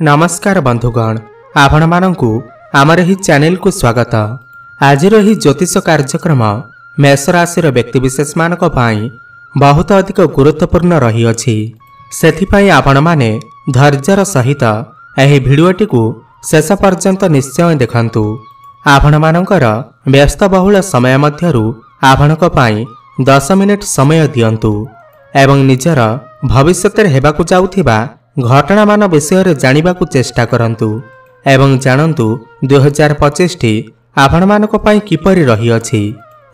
नमस्कार बंधुगण, आपण मानंकु आमर ही चैनल को स्वागत। आज ही ज्योतिष कार्यक्रम मेष राशि व्यक्तिविशेष मानक पाई बहुत अधिक गुरुत्वपूर्ण रही अछि। सेथिपाई आपण माने धैर्यर सहित एही भिडियोटी को शेष पर्यंत निश्चय देखंतु। आपण मानकर व्यस्तबहुल समय मध्यरु आपणक पाई 10 मिनिट समय दियंतु एवं निजर भविष्यत हेबाकु जाउथिबा घटना मान विषय जानिबाकु चेष्टा करंतु एवं जानंतु 2025 टी आपण मानक पाई किपरि रही अछि।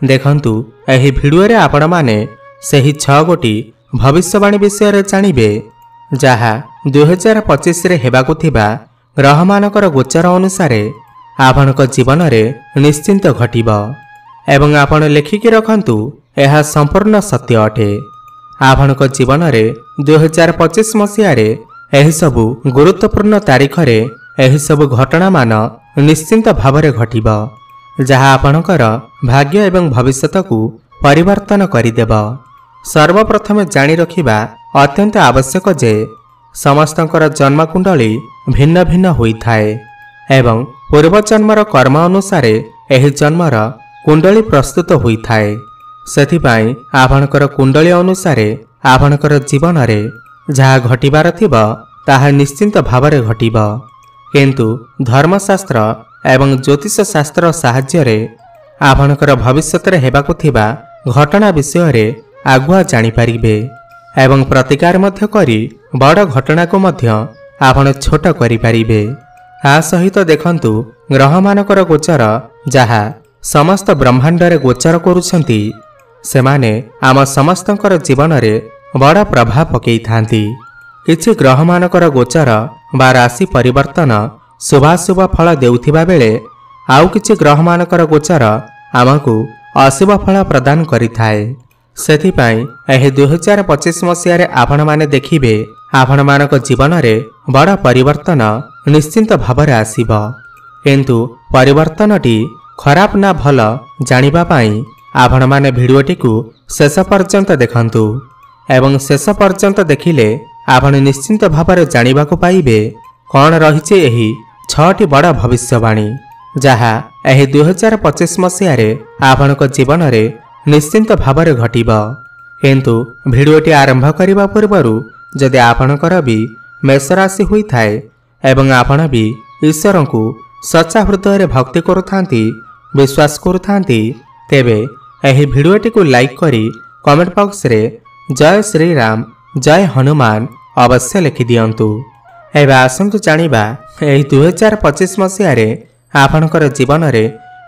देखंतु एही भिडियो रे आपण माने सेही 6 गोटी भविष्यवाणी विषय रे जानिबे जहा 2025 रे हेबाकु थिबा ग्रह मानकर गोचर अनुसार आपणक जीवन रे निश्चिंत घटिबा एवं आपण लेखिकी रखंतु एहा संपूर्ण सत्य अटे। आपणक जीवन रे 2025 मसिया रे एही सबु गुरुत्वपूर्ण तारीख रे एही सबु घटना मान निश्चिंत भावरे घटिबा जहा आपणकर भाग्य एवं भविष्यत को परिवर्तन करिदेबा। सर्वप्रथम जानि रखिबा अत्यंत आवश्यक जे समस्तंकर जन्म कुंडली भिन्न भिन्न होई थाए एवं पूर्व जन्मर कर्म अनुसार एही जन्मर कुंडली प्रस्तुत होई थाए। सेथिपाई आपणकर कुंडली अनुसार आपणकर जीवन रे जहा घटिबार थिबा ताहा निश्चिंत भावरे घटिबा, किंतु धर्मशास्त्र एवं ज्योतिष शास्त्र साहाय्य रे आपणकर भविष्यत रे हेबाकु थिबा घटना विषय रे आगुआ जानि परिबे एवं प्रतिकार मध्य करी बड़ घटना को मध्य आपण छोट करि परिबे। आ सहित देखंतु ग्रह मानकर गोचर जहा समस्त ब्रह्मांड रे गोचर करूछंती सेमाने आम समस्तंकर जीवन रे बड़ा प्रभाव पकई थांती। किछि ग्रह मानकर गोचर बा राशि परिवर्तन शुभाशुभ फल देउथिबा बेले आउ किछि ग्रह मानकर गोचर आमकु अशुभ फल प्रदान करिथाए। सेथिपाई एही 2025 मसिया रे आपण माने देखिबे आपण मानक जीवन रे बड़ा परिवर्तन निश्चिंत भावरे आसीबा, किंतु परिवर्तनटी खराब ना भल जानिबा पाई आपण माने भिडियोटी को शेष पर्यंत देखंतु एवं शेष पर्यंत देखिले आपण निश्चिंत भावरे जानिबाकु पाइबे कौन रहिছে एही 6टी बड़ा भविष्यवाणी जहा एही 2025 मसिया रे आपणक जीवन रे निश्चिंत भावरे घटिबा। किंतु भिडियोटी आरंभ करिबा पूर्वरु जदि आपणकर भी मेष राशि होई थाए एवं आपण भी ईश्वर को सच्चा हृदय रे भक्ति करुथांती विश्वास करुथांती तेबे एही भिडियोटी को लाइक करी कमेंट बॉक्स रे जय श्री राम जय हनुमान अवश्य लिखि दियंतु। एबे आसंतु जानिबा एही 2025 मसिया रे आपणकर जीवन रे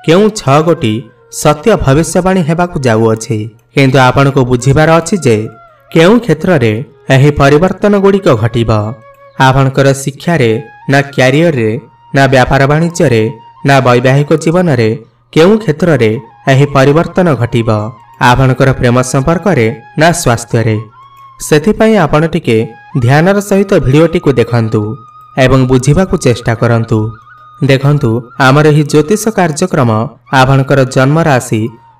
केउ 6 गोटी सत्य भविष्यवाणी हेबाकु जाउ अछि, किंतु आपण को बुझिबार अछि जे केउ क्षेत्र रे एही परिवर्तन गुड़िक घटिबा। आपणकर शिक्षा रे ना कैरियर रे ना व्यापार वाणिज्य रे ना वैवाहिक जीवन रे केउ क्षेत्र रे एही परिवर्तन घटिबा। आपणकर प्रेम संपर्क रे ना स्वास्थ्य रे। सेथिपाई आपण टिके ध्यानर सहित भिडियोटी को देखंतु एवं बुझिबाकु चेष्टा करंतु। देखंतु आमर ही ज्योतिष कार्यक्रम आपणकर जन्म राशि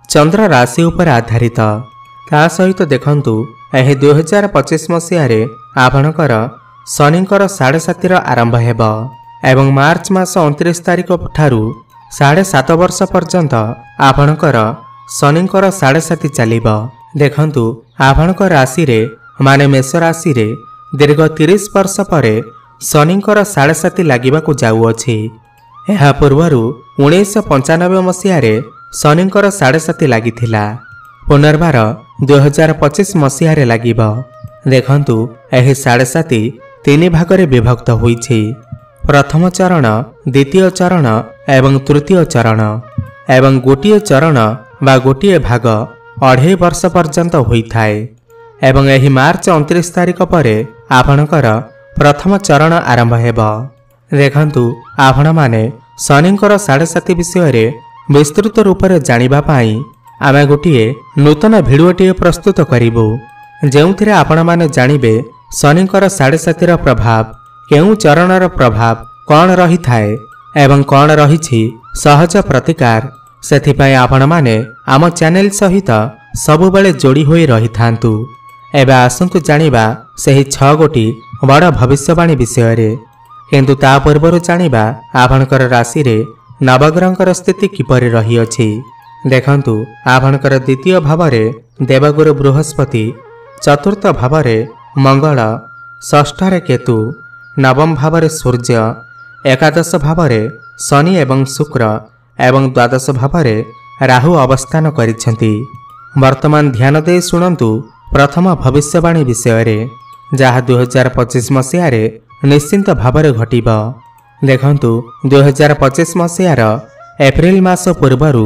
चंद्र राशि उपर आधारित। ता सहित देखंतु एही 2025 मसिया रे आपणकर शनिकर 7.5 आरंभ हेबा एवं मार्च मास 29 तारिख ठारू 7.5 वर्ष पर्यंत आपणकर शनिकर 7.5 चलिबा। देखंतु आपणकर राशि रे माने मेष राशि रे दीर्घ 30 वर्ष परे शनिकर 7.5 लागिबाकु जाउ अछि। एहा पूर्वरु 1995 मसिया रे शनिकर 7.5 लागिथिला, पुनर्बार 2025 मसिया रे लागिबा। देखंतु एही 7.5 तीन भाग रे विभक्त होईछि। प्रथम चरण, द्वितीय चरण एवं तृतीय चरण एवं गोटिए चरण बा गोटिए भाग 2.5 वर्ष पर्यंत होइथाए एवं एही मार्च 29 तारिख परे आपणकर प्रथम चरण आरंभ हेबा। देखंतु आपण माने शनिकर 7.5 विषय रे विस्तृत रूप रे जानिबा पाई आमे गोटिए नूतन भिडियोटी प्रस्तुत करिबो जेउथिरे आपण माने जानिबे शनिकर 7.5 रो प्रभाव केउ चरणर प्रभाव कौन रही थाए एवं कौन रही सहज प्रतिकार। सेथिपाई आपण माने आम चैनल सहित सबु बेले जोड़ी होई रही थांतु। एबे आसंतु जानिबा सेही 6 गोटी बड़ भविष्यवाणी विषय रे। किंतु ता पूर्वरु जानिबा आपणकर राशि रे नवग्रहंकर स्थिति किपरि रहिअछि। देखंतु आपणकर द्वितीय भावरे देवगुरु बृहस्पति, चतुर्थ भावरे मंगल, षष्ठ रे केतु, नवम भावरे सूर्य, एकादश भावरे शनि एवं शुक्र एवं द्वादश भावरे राहु अवस्थान करिसेंति। वर्तमान ध्यान दे शुणन्तु प्रथम भविष्यवाणी विषय जहाँ 2025 मसीह निश्चिंत भावरे घटिब। देखंतु 2025 मसीहार एप्रिल मास पूर्वरु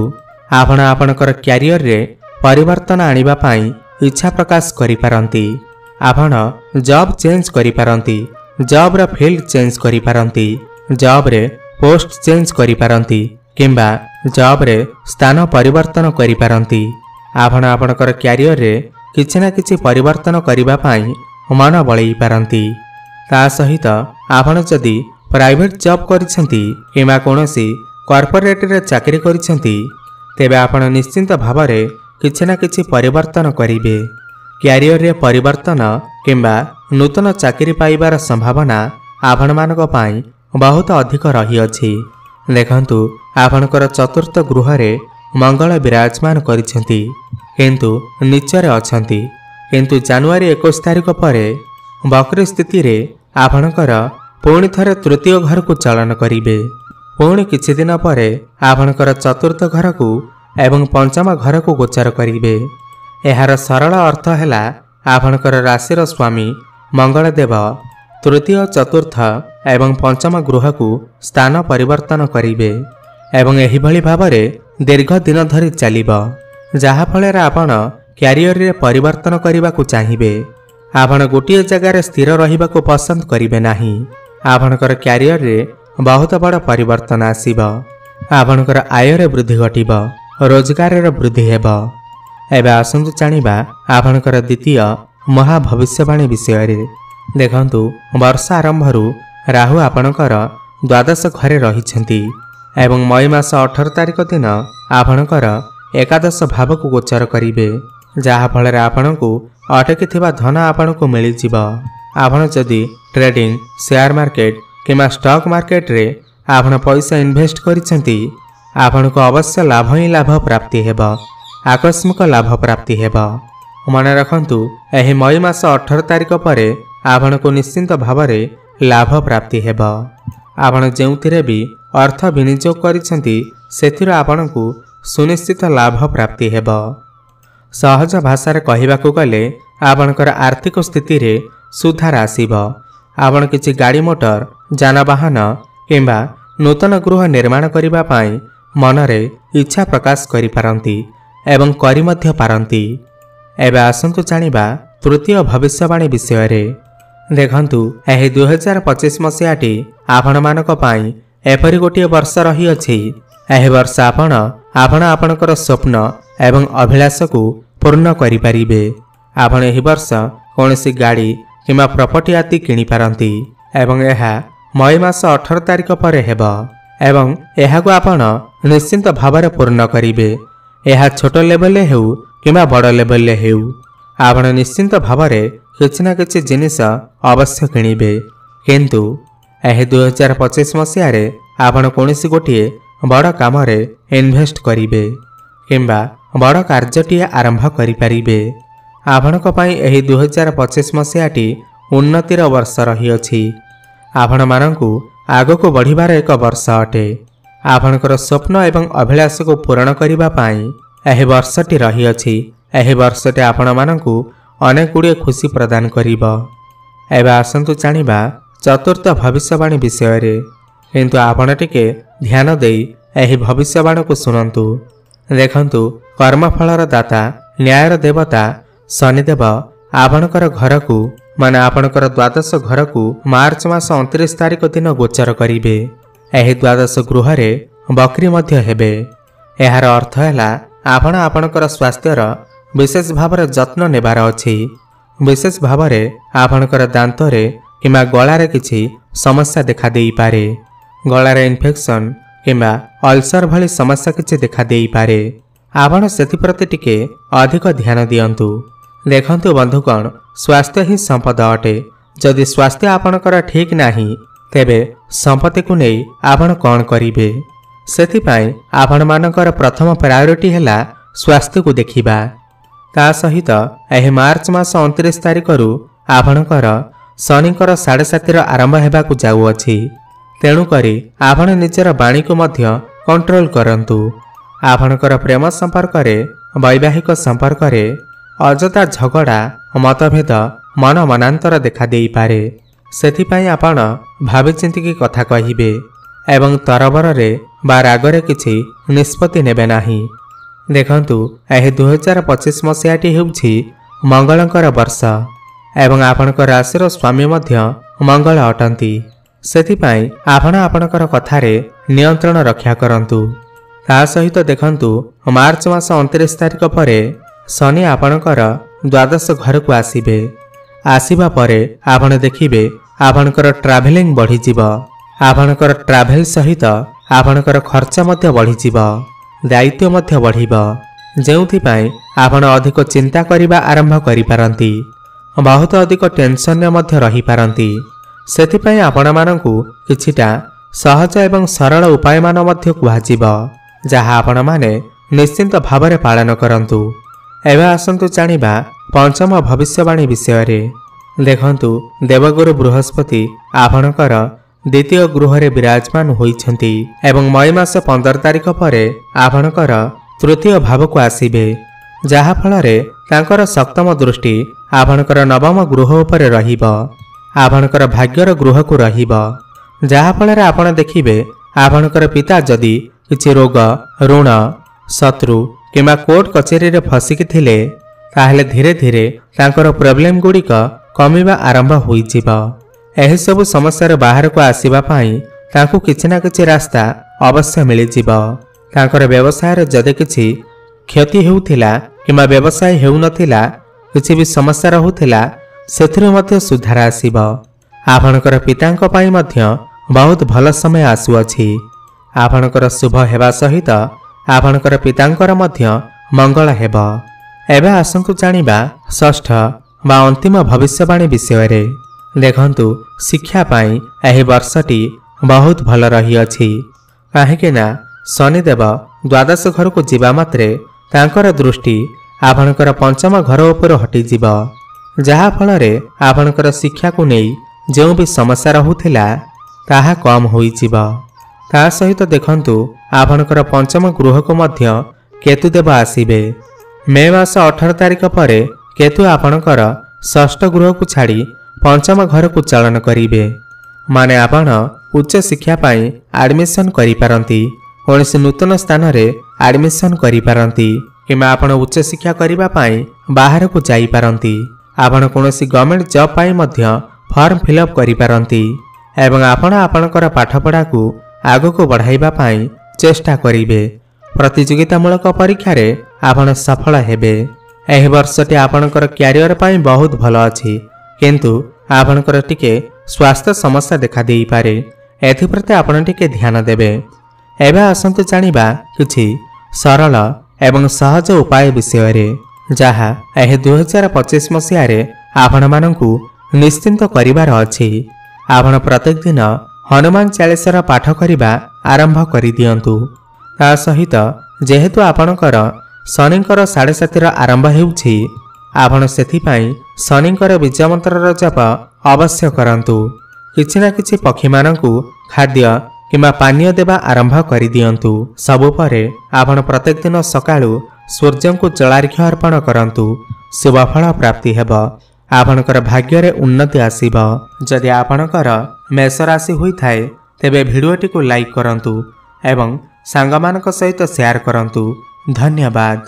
आपण आपणकर क्यारियर रे परिवर्तन आनिबा पाई इच्छा प्रकाश करि पारंती। आपण जॉब चेंज करि पारंती, जॉब रा फील्ड चेंज करि पारंती, जॉब रे पोस्ट चेंज करि पारंती किंबा जॉब रे स्थान परिवर्तन करि पारंती। आपण आपणकर क्यारियर रे किछि ना किछि परिवर्तन करिबा पाई मन बळई पारंती। ता सहित आपण जदि प्राइवेट जॉब करिसेंती किंबा कोनोसी कॉर्पोरेट रे चाकरी करिसेंती तेबे आपण निश्चिंत भावरे किछि ना किछि परिवर्तन करिवे। क्यारियर रे परिवर्तन किंबा नूतन चाकरी पाइबार संभावना आपण मानक पाई बहुत अधिक रहिअछि। देखंतु आपणकर चतुर्थ गृह रे मंगल विराजमान करिसेंती किंतु नीचरे अछंती। किंतु जनवरी 21 तारिख परे वक्र स्थिति रे आपणकर पुणी थरे तृतीय घर को चलन करिवे। पुणी किछि दिन परे आपणकर चतुर्थ घर को एवं पंचम घर को गोचर करिवे। एहार सरल अर्थ हैला आपणकर राशिर स्वामी मंगल देव तृतीय, चतुर्थ एवं पंचम गृह को स्थान परिवर्तन करिवे एवं एही भली भावरे दीर्घ दिन धरि चलिब, जहा फଳରେ आपण क्यारियर रे परिवर्तन करने को चाहिए। आपण गोटे जगार स्थिर रहिबा को पसंद करिवे नाही। आपणकर क्यारियर रे बहुत बड़ परिवर्तन आसीब। आपणकर आय रे वृद्धि घटिब, रोजगार रे वृद्धि हेब। एबे आसंतु जानिबा आपणकर द्वितीय महाभविष्यवाणी विषय रे। देखंतु वर्ष आरंभरू राहु आपणकर द्वादश घरे रहिछंती एवं मई मास 18 तारिख दिन आपणकर एकादश भाव को गोचर करिवे, जहा फଳରେ आपणको अटकी थिबा धन आपणको मिली जिव। आपण जदि ट्रेडिंग, शेयर मार्केट किंबा स्टॉक मार्केट रे आपण पैसा इन्वेस्ट करिसेंती आपणको अवश्य लाभ ही लाभ प्राप्ति हेब, आकस्मिक लाभ प्राप्ति हेब। मन रखंतु एही मई मास 18 तारिख परे आपणको निश्चिंत भावरे लाभ प्राप्ति हेब। आपण जेउथिरे भी अर्थ विनियोग करिसेंती सेथिरो आपणको सुनिश्चित लाभ प्राप्ति हेब। सहज भाषा रे कहिबाकू गले आपणकर आर्थिक स्थिति रे सुधार आसीब। आपण किछि गाड़ी मोटर, जानवाहन किंबा नूतन गृह निर्माण करिबा पाई मनरे इच्छा प्रकाश करि पारंती एवं करि मध्य पारंती। एबे आसंतु जानिबा तृतीय भविष्यवाणी विषय रे। देखंतु एही 2025 मसीहाटी आपण मानक पाई एपरि गोटे वर्ष रही अछि। एही वर्ष आपण आपणकर स्वप्न एवं अभिलाष को पूर्ण करि परिबे। आपण एही वर्ष कोनोसी गाड़ी किंबा प्रॉपर्टी आदि किनि पारंती एवं एहा मई मास 18 तारिख परे हेब एवं एहा को आपण निश्चिंत भावरे पूर्ण करिवे। एहा छोट लेवल ले हेउ किंबा बड़ लेवल ले हेउ आपण निश्चिंत भावरे किछि ना किछि जिनिस अवश्य किनिबे। किंतु एही 2025 मसीह रे आपण कोनोसी गोटे बड़ काम रे इन्वेस्ट करिवे किंबा बड़ कार्यटी आरंभ करि परिबे। आपणक पई एही 2025 मसीहाटी उन्नतिर वर्ष रही अछि। आपण मानकु आगको बढ़िबार एक वर्ष अटे। आपणकर स्वप्न एवं अभिलाष को पूर्ण करिबा पाई एही वर्षटी रही अछि। एही वर्षटी आपण मानकु अनेक गुड़िए खुशी प्रदान करिब। एबे आसंतु जानिबा चतुर्थ भविष्यवाणी विषय रे। किंतु आपण टिके ध्यान देई एही भविष्यवाणी को सुनंतु। देखंतु कर्मफलर दाता, न्यायर देवता शनिदेव आपणकर घर को माने आपणकर द्वादश घर को मार्च मास 29 तारिख दिन गोचर करिवे। एही द्वादश गृह रे बकरी मध्य हेबे। एहार अर्थ हैला आपण आपणकर स्वास्थ्यर विशेष भावरे जत्न नेबार अछि। विशेष भावरे आपणकर दांत रे किंबा गळारे किछि समस्या देखा देई पारे। गळारे इन्फेक्शन किंबा अल्सर भली समस्या किछि देखा देई पारे। आपण सेति प्रति टिके अधिक ध्यान दियंतु। देखंतु बंधुगण, स्वास्थ्य ही संपद अटे। जदि स्वास्थ्य आपणकर ठीक नाही तेबे संपत्ति को नहीं आपण कौन करिवे। सेथिपाई आपण मानकर प्रथम प्रायोरिटी हैला स्वास्थ्य को देखिबा। ता सहित एही मार्च मास 29 तारिख रु आपणकर शनिकर 7.5 आरंभ हेबाकु जाउअछि। तेणु करी आपण निजर बाणी को मध्य कंट्रोल करंतु। आपणकर प्रेम संपर्क रे वैवाहिक संपर्क रे अजता झगड़ा मतभेद मन मनांतर देखा देई पारे। सेथिपाई आपण भाबी चिंतिकी कथा कहिबे एवं तरबर रे बा रागरे किछि निष्पत्ति नेबे नाही। देखंतु एही 2025 मसियाटी हेउछि मंगलकर वर्ष एवं आपणकर राशिर स्वामी मध्य मंगल अटंती। सेथिपाई आपण आपणकर कथारे नियंत्रण रक्षा करंतु। ता सहित देखंतु मार्च मास 29 तारिख परे शनि आपणकर द्वादश घर को आसीबे। आसीबा परे आपण देखिबे आपणकर ट्रावेलिंग बढ़ी जीव। आपणकर ट्रावेल सहित आपणकर खर्च मध्य बढ़ी जीव, दायित्व मध्य बढ़िब, जेउथिपाई आपण अधिक चिंता करिबा आरंभ करि पारंती, बहुत अधिक टेंशन मध्य रही पारंती। सेथिपाई आपण मानकु किछिटा सहज एवं सरल उपाय मान मध्य कुहाजिब, जहा आपण माने निश्चिंत भावरे पालन करंतु। एबे आसंतु जानिबा पंचम भविष्यवाणी विषय रे। देखंतु देवगुरु बृहस्पति आपणकर द्वितीय गृह रे विराजमान होइछंती एवं मई मास 15 तारिख परे आपणकर तृतीय भाव को आसीबे, जहा फलरे तांकर सप्तम दृष्टि आपणकर नवम गृह उपरे रहिब, आपणकर भाग्यर गृह को रहिब, जहा फलरे आपण देखिबे आपणकर पिता जदि किछि रोग ऋण शत्रु किमा कोर्ट कचेरी रे फसिकी थिले ताहले धीरे धीरे तांकर प्रॉब्लम गुड़िक कमिबा आरंभ होइजिब। एही सब समस्या बाहर को आसीबा पाई तांकु किछि ना किछि रास्ता अवश्य मिलिजिब। तांकर व्यवसाय रे जदि किछि क्षति हेउथिला किमा व्यवसाय हेउ नथिला, किछि भी समस्या रहुथिला, सेथिरे मध्य सुधार आसीब। आपणकर पितांक पाई मध्य बहुत भल समय आसुअछि। आपणकर शुभ हेबा सहित आपणकर पितांकर मध्य मंगल हेब। एबे आसंतु जानिबा षष्ठ बा अंतिम भविष्यवाणी विषय रे। देखंतु शिक्षा पाई एही वर्षटी बहुत भल रही अछि, काहेकि ना शनिदेव द्वादश घर को जीवा मात्रे तांकर दृष्टि आपणकर पंचम घर उपर हटि जीव, जहा फलरे आपणकर शिक्षा को नहीं जो भी समस्या रहुथिला ताहा कम होई जीव। ता सहित देखंतु आपणकर पंचम गृह को मध्य केतुदेव आसीबे। मे मास 18 तारिख परे केतु आपणकर षष्ठ गृह को छाड़ी पंचम घर को चलन करिवे। माने आपण उच्च शिक्षा पाई एडमिशन करि पारंती, कोनोसी नूतन स्थान रे एडमिशन करि पारंती, किमा आपण उच्च शिक्षा करिबा पाई बाहर को जाई पारंती। आपण कोनोसी गवर्नमेंट जॉब पाई मध्य फॉर्म फिलअप करि पारंती एवं आपण आपणकर पाठपढ़ा को आगो को बढ़ाइबा पाई चेष्टा करिवे। प्रतियोगितामूलक परीक्षा रे आपण सफल हेबे। एही वर्षटी आपणकर कैरियर पाई बहुत भल अछि, किंतु आपणकर टिके स्वास्थ्य समस्या देखा देई पारे, एथिप्रति आपण टिके ध्यान देबे। एबे आसंतु जानिबा किछि सरल एवं सहज उपाय विषय रे, जहा एही 2025 मसिया रे आपण मानकु निश्चिंत करिवार अछि। आपण प्रत्येक दिन हनुमान चालीसा पाठ करिबा आरंभ करि दियंतु। ता सहित जेहेतु आपणकर शनिकर 7.5 आरंभ हेउछि, आपण सेथिपाई शनिकर बीज मंत्र जप अवश्य करंतु। किछि ना किछि पक्षी मानकु खाद्य किमा पानीय देवा आरंभ करि दियंतु। सबु परे आपण प्रत्येक दिन सकाळु सूर्य को जलार्घ्य अर्पण करंतु। शुभफल प्राप्ति हेब, आपणकर भाग्य रे उन्नति आसीब। जदि आपणकर मेष राशि होई थाए तेबे भिडियोटी को लाइक करंतु एवं सांगमानक सहित शेयर करंतु। धन्यवाद।